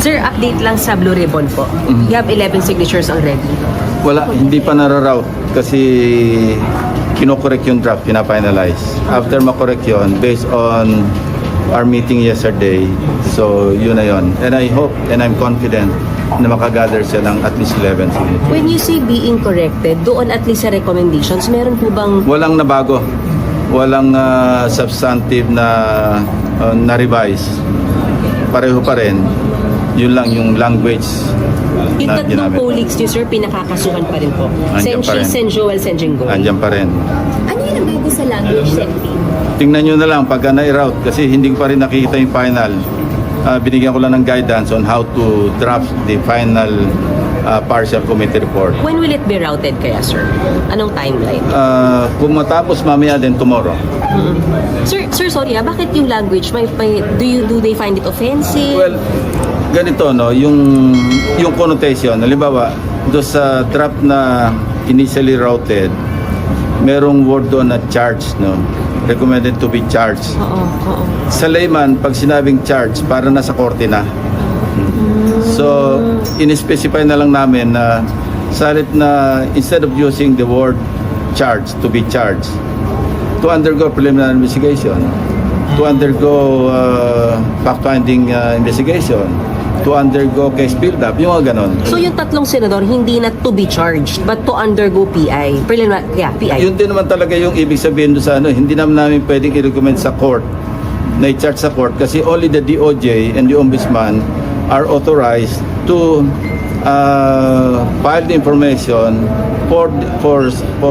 Sir, update lang sa Blue Ribbon po. You have 11 signatures already. Wala, hindi pa nararoute kasi kinokorek yung draft, pinafinalize. After makorek yun, based on our meeting yesterday, so yun na yun. And I hope and I'm confident na makagather siya ng at least 11 signatures. When you say being corrected, doon at least sa recommendations, meron po bang... Walang nabago. Walang substantive na revise. Pareho pa rin. Yun lang yung language Yung na tatlong ginamit. colleagues niyo, sir, pinakakasuhan pa rin po. Andiyan pa Senchi, rin. Senjoel, Senjingo. Andyan pa rin. Ano yung nagbago sa language setting? Tingnan nyo na lang pagka na-route kasi hindi ko pa rin nakikita yung final. Binigyan ko lang ng guidance on how to draft the final partial committee report. When will it be routed kaya, sir? Anong timeline? Kung matapos mamaya din tomorrow. Sir, sorry bakit yung language? Do they find it offensive? Well, ganito no, yung connotation, halimbawa, do sa draft na initially routed, merong word doon na charge, no? Recommended to be charged. Oo. Sa layman, pag sinabing charge, para nasa korte na. So, in-specify na lang namin na salit na instead of using the word charge, to be charged, to undergo preliminary investigation, to undergo fact-finding investigation, to undergo case build-up, yung mga ganon. So yung tatlong senador, hindi na to be charged, but to undergo PI. PI. Yun din naman talaga yung ibig sabihin doon sa hindi naman namin pwedeng i-recommend sa court na i-charge sa court kasi only the DOJ and the Ombudsman are authorized to file the information for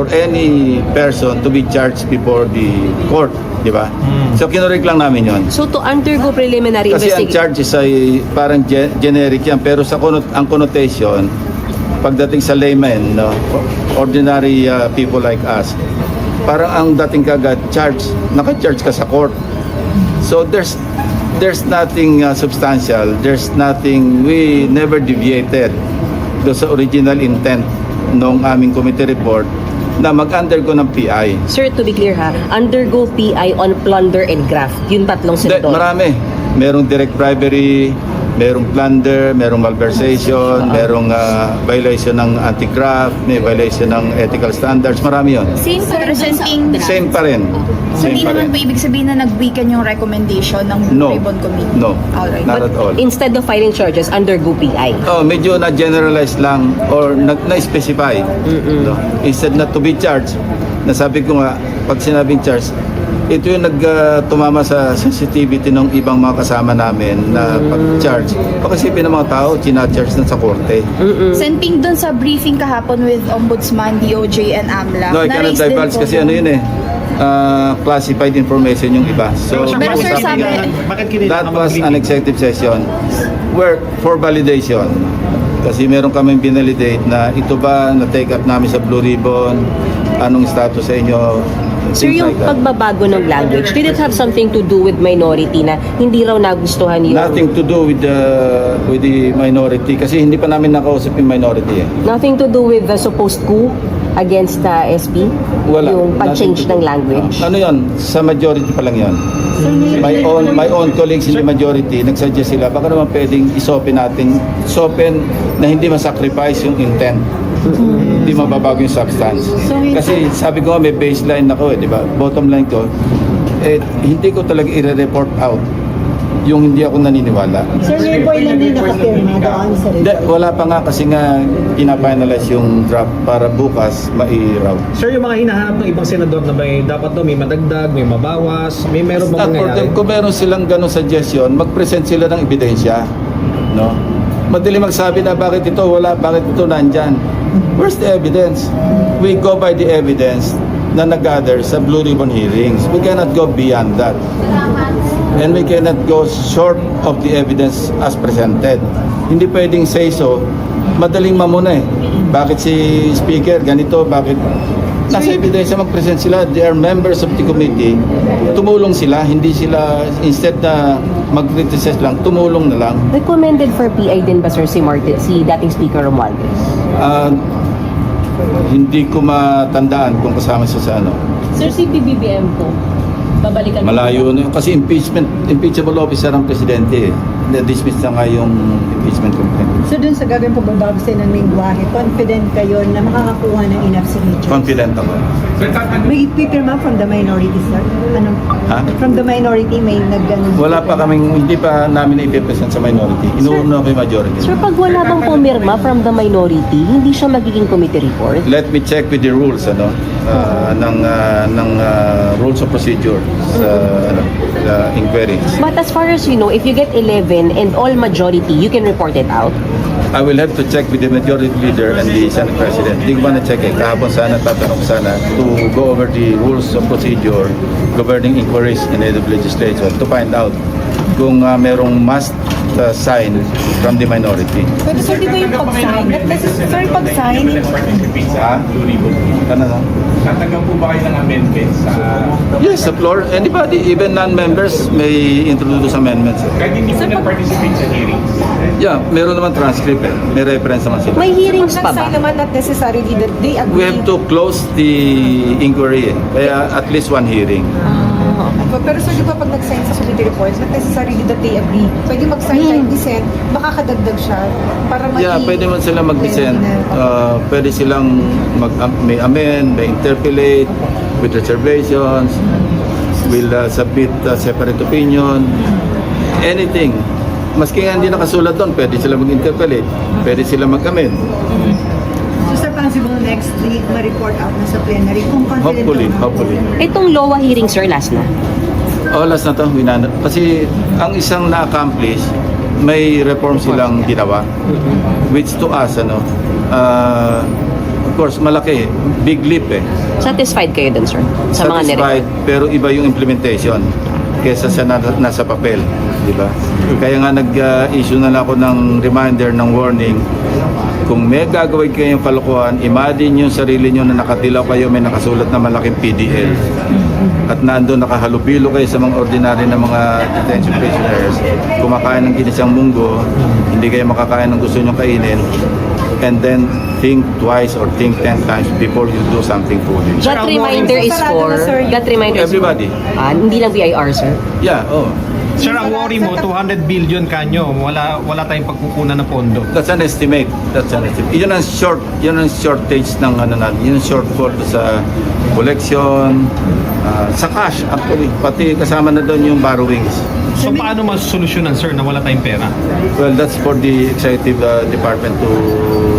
any person to be charged before the court, di ba? So kinorek lang namin yon. So to undergo preliminary Kasi ang investigation. charge is ay parang generic yan pero sa ang connotation pagdating sa layman, no, ordinary people like us, parang ang dating kagad charge, naka-charge ka sa court. So there's nothing substantial, there's nothing, we never deviated do sa original intent ng aming committee report na mag-undergo ng PI. Sir, to be clear ha, undergo PI on plunder and graft. Yung tatlong senador. Marami. Merong direct bribery, merong plunder, merong malversation, merong violation ng anti-graft, may violation ng ethical standards, marami yon. Same pa rin dun sa draft. Same pa rin. So, Same hindi pa naman rin. po ibig sabihin na nag-weaken yung recommendation ng Blue No. Ribbon Committee? No. Alright. Not at all. Instead of filing charges, undergo PI. Oh, medyo na-generalize lang or na-specify. No? Instead na to be charged, nasabi ko nga, pag sinabing charged, ito yung nagtumama sa sensitivity ng ibang mga kasama namin na pag-charge. Pagkasipin ng mga tao, charge na sa korte. Senping dun sa briefing kahapon with Ombudsman, DOJ, and AMLA. No, I cannot na-raise din divulge po kasi yung- ano yun classified information yung iba. So, Pero sir, sabi- that was an executive session where for validation. Kasi meron kaming binalidate na ito ba na-take up namin sa Blue Ribbon, anong status sa inyo, Sir, things yung like that. pagbabago ng language, did it have something to do with minority na hindi raw nagustuhan yung... Nothing to do with the minority kasi hindi pa namin nakausap yung minority eh. Nothing to do with the supposed coup against the SP? Wala. Yung pag-change Nothing to ng do. language? Ano yon? Sa majority pa lang yon. My own colleagues in the majority nagsuggest sila baka naman pwedeng isopen na hindi masacrifice yung intent. Hindi mababago yung substance. Kasi sabi ko nga may baseline ako di ba? Bottom line ko, hindi ko talaga i-report out yung hindi ako naniniwala. Sir, may po ilan din nakapirma doon sa Hindi, wala pa nga kasi nga pina-finalize yung draft para bukas mai-route. Sir, yung mga hinahanap ng ibang senador na dapat may madagdag, may mabawas, meron Not bang for them. mangyayari? Kung meron silang ganong suggestion, mag-present sila ng ebidensya. No? Madali magsabi na bakit ito wala, bakit ito nandyan. Where's the evidence? We go by the evidence na nag-gather sa Blue Ribbon hearings. We cannot go beyond that. And we cannot go short of the evidence as presented. Hindi pwedeng say so, madaling mamuna eh. Bakit si Speaker ganito, bakit nasa ebidensya mag-present sila, they are members of the committee, tumulong sila, hindi sila, instead na mag-criticize lang, tumulong na lang. Recommended for PI din ba, sir, si dating Speaker Romualdez? Hindi ko matandaan kung kasama siya sa ano. Sir, si PBBM po, babalikan Malayo na yun. Kasi impeachable officer ang presidente eh. na-dismiss na nga yung impeachment complaint. So dun sa gagawin pagbabago sa ng lingwahe, confident kayo na makakakuha ng enough signatures? Confident ako. May pipirma from the minority, sir? Ano? Ha? From the minority, may nag-ano? Wala pa kaming, hindi pa namin na-ipipresent sa minority. Inuuna ko yung majority. Sir, pag wala bang pumirma from the minority, hindi siya magiging committee report? Let me check with the rules ng rules of procedure sa inquiries. But as far as you know, if you get 11 and all majority, you can report it out? I will have to check with the majority leader and the Senate President. Hindi ko pa na-check eh. Kahapon sana, tatanong sana to go over the rules of procedure governing inquiries in aid of legislation to find out kung merong must sign from the minority. Pero sir, di ba yung pag-sign? Sir, pag-sign, Ha? Ano na? Tatanggap po ba kayo ng amendments sa... Yes, the floor. Anybody, even non-members, may introduce amendments. Kahit hindi po nag-participate sa hearings? Yeah, meron naman transcript eh. May reference naman sila. May hearings pa ba? nag-sign naman not necessarily that they agree. We have to close the inquiry eh. Kaya at least one hearing. Pero sir, di ba pag nag-sign sa committee reports, not necessarily that they agree. Pwede mag-sign kahit dissent, makakadagdag siya para Yeah, pwede man sila mag-dissent. Pwede silang may amend, may interpolate with reservations. Will submit separate opinion. Anything. Maski nga hindi nakasulat doon, pwede sila mag-interpolate. Pwede sila mag-amend. So sir, possible next week ma-report out na sa plenary kung confident Hopefully. Itong LOA hearing, sir, last na. Last na to, kasi ang isang na-accomplish, may reform silang ginawa. Which to us, of course, malaki. Big leap eh. Satisfied kayo dun, sir? Sa mga Satisfied, pero iba yung implementation kesa sa nasa papel, di ba? Kaya nga nag-issue na lang ako ng reminder, ng warning. Kung may gagawin kayong kalokohan, imagine yung sarili nyo na nakatilaw kayo, may nakasulat na malaking PDL. At nandun nakahalubilo kayo sa mga ordinary na mga detention prisoners, kumakain ng ginisang munggo, hindi kayo makakain ng gusto nyo kainin, and then think twice or think 10 times before you do something foolish. That reminder is for... That reminder is Everybody. For, hindi lang BIR, sir. Yeah, oh. Sir, ang worry mo, 200 billion kanyo, wala tayong pagkukunan ng pondo. That's an estimate. Yun ang shortage ng yun ang shortfall sa collection, sa cash actually, pati kasama na doon yung borrowings. So paano masolusyonan, sir, na wala tayong pera? Well, that's for the executive department to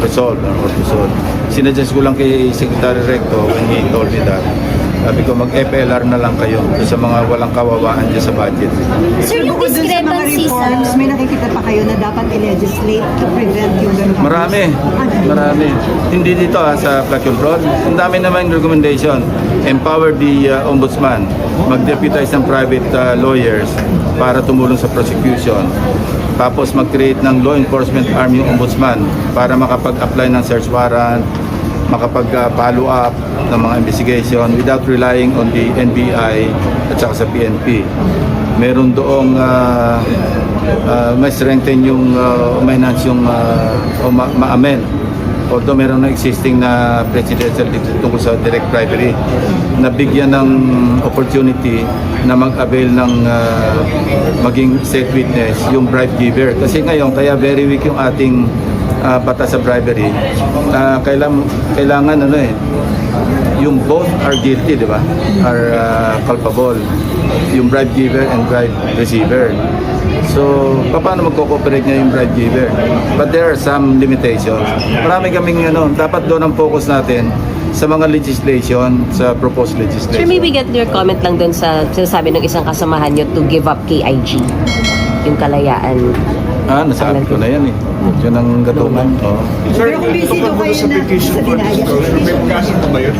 resolve or to solve. Sinuggest ko lang kay Secretary Recto when he told me that. Sabi ko, mag-FLR na lang kayo sa mga walang kawawaan dyan sa budget. Sir, yung discrepancy sa... May nakikita pa kayo na dapat i-legislate to prevent yung ganun. Marami. Hindi dito sa flood control. Ang dami naman yung recommendation. Empower the ombudsman. Mag-deputize ng private lawyers para tumulong sa prosecution. Tapos mag-create ng law enforcement arm yung ombudsman para makapag-apply ng search warrant, makapag-follow up ng mga investigation without relying on the NBI at saka sa PNP. Meron doong may strengthen yung maintenance yung ma-amend. Although meron na existing na presidential decree tungkol sa direct bribery, nabigyan ng opportunity na mag-avail ng maging state witness yung bribe giver. Kasi ngayon, kaya very weak yung ating batas sa bribery. Kailangan yung both are guilty, di ba? Are culpable. Yung bribe giver and bribe receiver. So, paano magko-cooperate niya yung bribe giver? But there are some limitations. Marami kaming dapat doon ang focus natin sa mga legislation, sa proposed legislation. Sir, maybe get your comment lang dun sa sinasabi ng isang kasamahan nyo to give up KIG. Yung kalayaan. Nasabi ko na yan eh. Yun ang gatungan. Oh. Pero kung busy daw kayo na sa dinaya. May pagkasa ba yun?